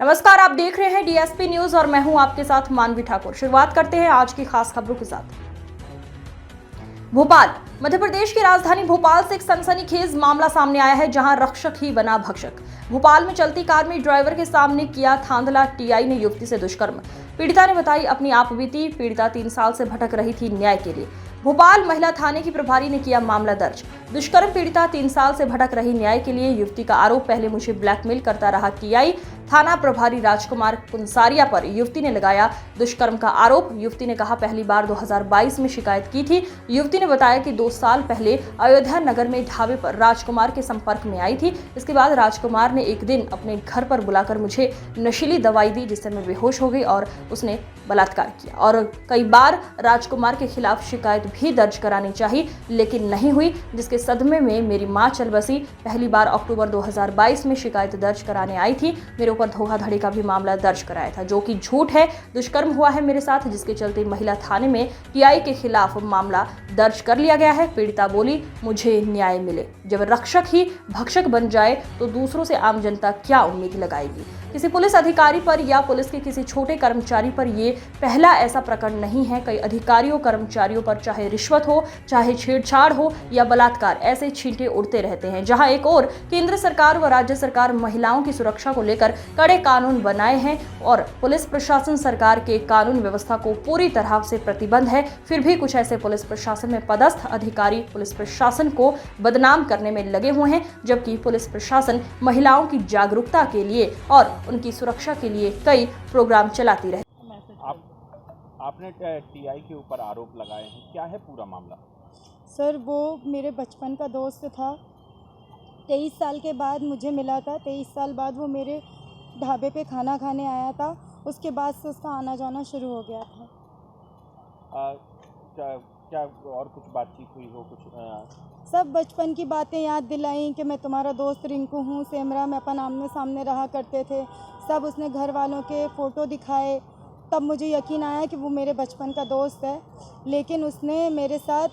नमस्कार, आप देख रहे हैं डीएसपी न्यूज और मैं हूं आपके साथ मानवी ठाकुर। शुरुआत करते हैं आज की खास खबरों के साथ। भोपाल, मध्य प्रदेश की राजधानी भोपाल से एक सनसनीखेज मामला सामने आया है, जहां रक्षक ही बना भक्षक। भोपाल में चलती कार में ड्राइवर के सामने किया धांधला। टीआई ने युवती से दुष्कर्म। पीड़िता ने बताई अपनी आपबीती। पीड़िता 3 साल से भटक रही थी न्याय के लिए। भोपाल महिला थाने की प्रभारी ने किया मामला दर्ज। दुष्कर्म पीड़िता 3 साल से भटक रही न्याय के लिए। युवती का आरोप, पहले मुझे ब्लैकमेल करता रहा टीआई। थाना प्रभारी राजकुमार कुंसारिया पर युवती ने लगाया दुष्कर्म का आरोप। युवती ने कहा, पहली बार 2022 में शिकायत की थी। युवती ने बताया कि 2 साल पहले अयोध्या नगर में ढाबे पर राजकुमार के संपर्क में आई थी। इसके बाद राजकुमार ने एक दिन अपने घर पर बुलाकर मुझे नशीली दवाई दी, जिससे मैं बेहोश हो गई और उसने बलात्कार किया। और कई बार राजकुमार के खिलाफ शिकायत भी दर्ज करानी चाहिए, लेकिन नहीं हुई, जिसके सदमे में मेरी मां चल बसी। पहली बार अक्टूबर 2022 में शिकायत दर्ज कराने आई थी। मेरे ऊपर धोखाधड़ी का भी मामला दर्ज कराया था, जो कि झूठ है। दुष्कर्म हुआ है मेरे साथ, जिसके चलते महिला थाने में टीआई के खिलाफ मामला दर्ज कर लिया गया है। पीड़िता बोली, मुझे न्याय मिले। जब रक्षक ही भक्षक बन जाए तो दूसरों से आम जनता क्या उम्मीद लगाएगी। किसी पुलिस अधिकारी पर या पुलिस के किसी छोटे कर्मचारी पर ये पहला ऐसा प्रकरण नहीं है। कई अधिकारियों कर्मचारियों पर चाहे रिश्वत हो, चाहे छेड़छाड़ हो या बलात्कार, ऐसे छींटे उड़ते रहते हैं। जहां एक और केंद्र सरकार व राज्य सरकार महिलाओं की सुरक्षा को लेकर कड़े कानून बनाए हैं और पुलिस प्रशासन सरकार के कानून व्यवस्था को पूरी तरह से प्रतिबंध है, फिर भी कुछ ऐसे पुलिस प्रशासन में पदस्थ अधिकारी पुलिस प्रशासन को बदनाम करने में लगे हुए हैं, जबकि पुलिस प्रशासन महिलाओं की जागरूकता के लिए और उनकी सुरक्षा के लिए कई प्रोग्राम चलाती रहे। आपने टीआई के ऊपर आरोप लगाए हैं, क्या है पूरा मामला? सर, वो मेरे बचपन का दोस्त था। 23 साल के बाद मुझे मिला था। 23 साल बाद वो मेरे ढाबे पे खाना खाने आया था। उसके बाद से उसका आना जाना शुरू हो गया था। क्या और कुछ बातचीत हुई हो? कुछ सब बचपन की बातें याद दिलाई कि मैं तुम्हारा दोस्त रिंकू हूँ, सेमरा में अपन आमने सामने रहा करते थे। सब उसने घर वालों के फ़ोटो दिखाए, तब मुझे यकीन आया कि वो मेरे बचपन का दोस्त है। लेकिन उसने मेरे साथ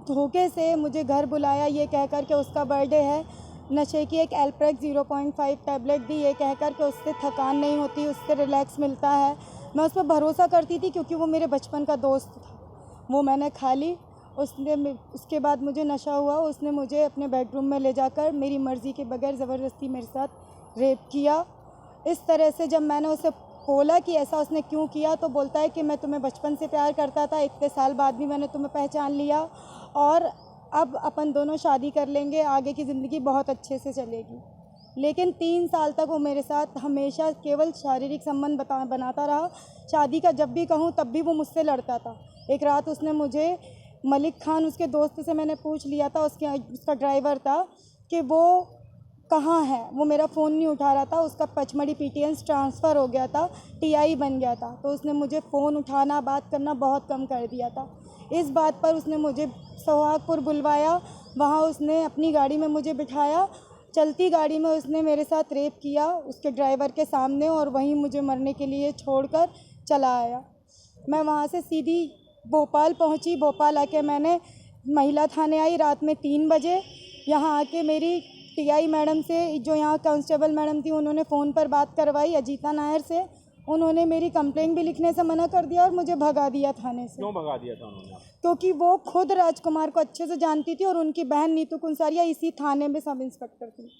धोखे से मुझे घर बुलाया, ये कहकर के उसका बर्थडे है। नशे की एक एल्प्रेक्स 0.5 टैबलेट दी, ये कहकर के उससे थकान नहीं होती, उससे रिलैक्स मिलता है। मैं उस पर भरोसा करती थी क्योंकि वो मेरे बचपन का दोस्त था। वो मैंने खा ली। उसके बाद मुझे नशा हुआ। उसने मुझे अपने बेडरूम में ले जाकर मेरी मर्ज़ी के बगैर ज़बरदस्ती मेरे साथ रेप किया। इस तरह से जब मैंने उसे बोला कि ऐसा उसने क्यों किया, तो बोलता है कि मैं तुम्हें बचपन से प्यार करता था, इतने साल बाद भी मैंने तुम्हें पहचान लिया और अब अपन दोनों शादी कर लेंगे, आगे की ज़िंदगी बहुत अच्छे से चलेगी। लेकिन 3 साल तक वो मेरे साथ हमेशा केवल शारीरिक संबंध बनाता रहा। शादी का जब भी कहूँ तब भी वो मुझसे लड़ता था। एक रात उसने मुझे, मलिक खान उसके दोस्त से मैंने पूछ लिया था, उसका ड्राइवर था, कि वो कहाँ है। वो मेरा फ़ोन नहीं उठा रहा था। उसका पचमढ़ी पीटीएस ट्रांसफ़र हो गया था, टीआई बन गया था, तो उसने मुझे फ़ोन उठाना, बात करना बहुत कम कर दिया था। इस बात पर उसने मुझे सोहागपुर बुलवाया। वहाँ उसने अपनी गाड़ी में मुझे बिठाया। चलती गाड़ी में उसने मेरे साथ रेप किया उसके ड्राइवर के सामने, और वहीं मुझे मरने के लिए छोड़कर चला आया। मैं वहाँ से सीधी भोपाल पहुँची। भोपाल आके मैंने महिला थाने आई रात में 3 बजे। यहाँ आके मेरी टीआई मैडम से, जो यहाँ कांस्टेबल मैडम थी, उन्होंने फ़ोन पर बात करवाई अजीता नायर से। उन्होंने मेरी कंप्लेंट भी लिखने से मना कर दिया और मुझे भगा दिया थाने से। क्यों भगा दिया था उन्होंने? क्योंकि वो खुद राजकुमार को अच्छे से जानती थी और उनकी बहन नीतू कुंसारिया इसी थाने में सब इंस्पेक्टर थी।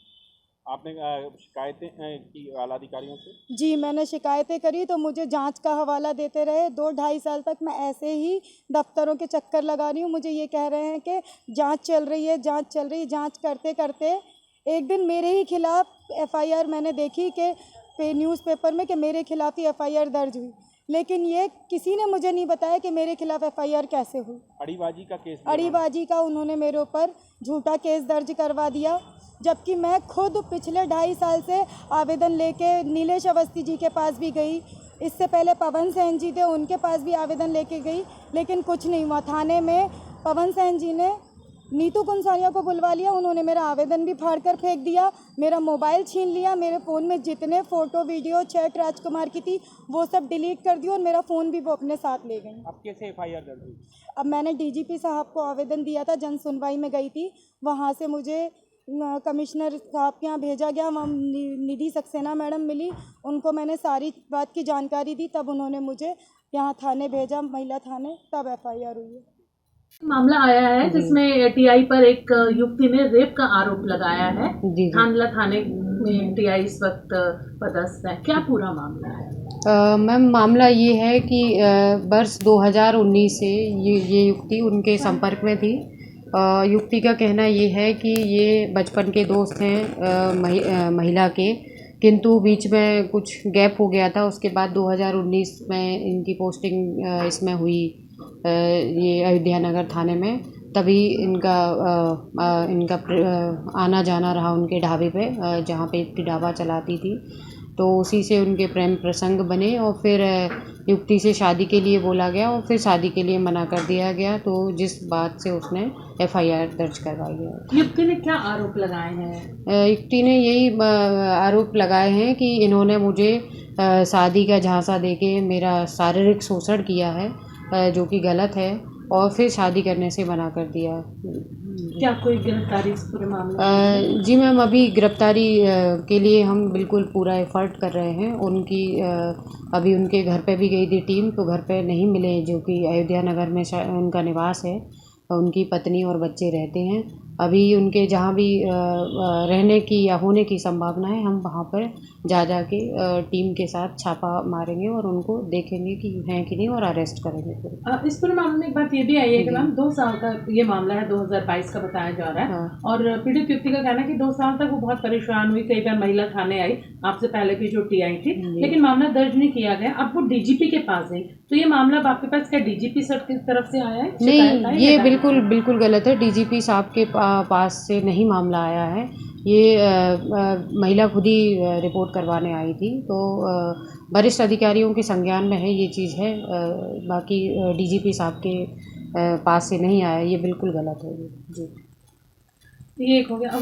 आपने शिकायतें की आला अधिकारियों से? जी, मैंने शिकायतें करी तो मुझे जांच का हवाला देते रहे। 2-2.5 साल तक मैं ऐसे ही दफ्तरों के चक्कर लगा रही हूँ। मुझे ये कह रहे हैं कि जांच चल रही है, जांच चल रही है। जांच करते करते एक दिन मेरे ही खिलाफ़ एफआईआर मैंने देखी कि न्यूज़पेपर में, कि मेरे खिलाफ़ ही एफआईआर दर्ज हुई। लेकिन ये किसी ने मुझे नहीं बताया कि मेरे खिलाफ़ एफआईआर कैसे हुई। अड़ीबाजी का केस? अड़ीबाजी का उन्होंने मेरे ऊपर झूठा केस दर्ज करवा दिया, जबकि मैं खुद पिछले 2.5 साल से आवेदन लेके नीलेश अवस्थी जी के पास भी गई। इससे पहले पवन सेन जी थे, उनके पास भी आवेदन लेके गई, लेकिन कुछ नहीं हुआ। थाने में पवन सेन जी ने नीतू कुंसारिया को बुलवा लिया। उन्होंने मेरा आवेदन भी फाड़ कर फेंक दिया, मेरा मोबाइल छीन लिया, मेरे फ़ोन में जितने फ़ोटो वीडियो चैट राजकुमार की थी वो सब डिलीट कर दी और मेरा फ़ोन भी वो अपने साथ ले गई। अब कैसे एफआईआर दर्ज हुई? अब मैंने डीजीपी साहब को आवेदन दिया था, जन सुनवाई में गई थी, वहाँ से मुझे कमिश्नर साहब के यहाँ भेजा गया, वहाँ निधि सक्सेना मैडम मिली, उनको मैंने सारी बात की जानकारी दी, तब उन्होंने मुझे यहाँ थाने भेजा, महिला थाने, तब FIR हुई है। मामला आया है जिसमें टीआई पर एक युवती ने रेप का आरोप लगाया है। जी। थांदला थाने में टीआई इस वक्त पदस्थ है। क्या पूरा मामला है? मैम मामला ये है कि वर्ष 2019 से ये युवती उनके संपर्क में थी। युवती का कहना ये है कि ये बचपन के दोस्त हैं महिला के, किंतु बीच में कुछ गैप हो गया था। उसके बाद 2019 में इनकी पोस्टिंग इसमें हुई, ये अयोध्या नगर थाने में, तभी इनका आना जाना रहा उनके ढाबे पे, जहाँ पे इसकी ढाबा चलाती थी। तो उसी से उनके प्रेम प्रसंग बने और फिर युवती से शादी के लिए बोला गया और फिर शादी के लिए मना कर दिया गया, तो जिस बात से उसने FIR दर्ज करवाई गया। युवती ने क्या आरोप लगाए हैं? युवती ने यही आरोप लगाए हैं कि इन्होंने मुझे शादी का झांसा देके मेरा शारीरिक शोषण किया है, जो कि गलत है, और फिर शादी करने से मना कर दिया। क्या कोई गिरफ्तारी इस पूरे मामले? जी मैम, अभी गिरफ्तारी के लिए हम बिल्कुल पूरा एफर्ट कर रहे हैं। उनकी अभी उनके घर पे भी गई थी टीम, तो घर पे नहीं मिले, जो कि अयोध्या नगर में उनका निवास है, उनकी पत्नी और बच्चे रहते हैं। अभी उनके जहाँ भी रहने की या होने की संभावना है, हम वहाँ पर जा के टीम के साथ छापा मारेंगे और उनको देखेंगे कि हैं कि नहीं, और अरेस्ट करेंगे फिर। इस पूरे मामले में एक बात ये भी आई है कि मैम 2 साल का ये मामला है, 2022 का बताया जा रहा है। हाँ। और पीड़ित युवती का कहना है कि 2 साल तक वो बहुत परेशान हुई, कई बार महिला थाने आई, आपसे पहले की जो टीआई थी, लेकिन मामला दर्ज नहीं किया गया। अब वो DGP के पास गई, तो ये मामला अब आपके पास क्या DGP सर की तरफ से आया है? नहीं, ये बिल्कुल गलत है। DGP साहब के पास से नहीं मामला आया है। ये महिला खुद ही रिपोर्ट करवाने आई थी, तो वरिष्ठ अधिकारियों के संज्ञान में है ये चीज़ है। बाकी DGP साहब के पास से नहीं आया, ये बिल्कुल गलत है। जी, ये एक हो गया। अब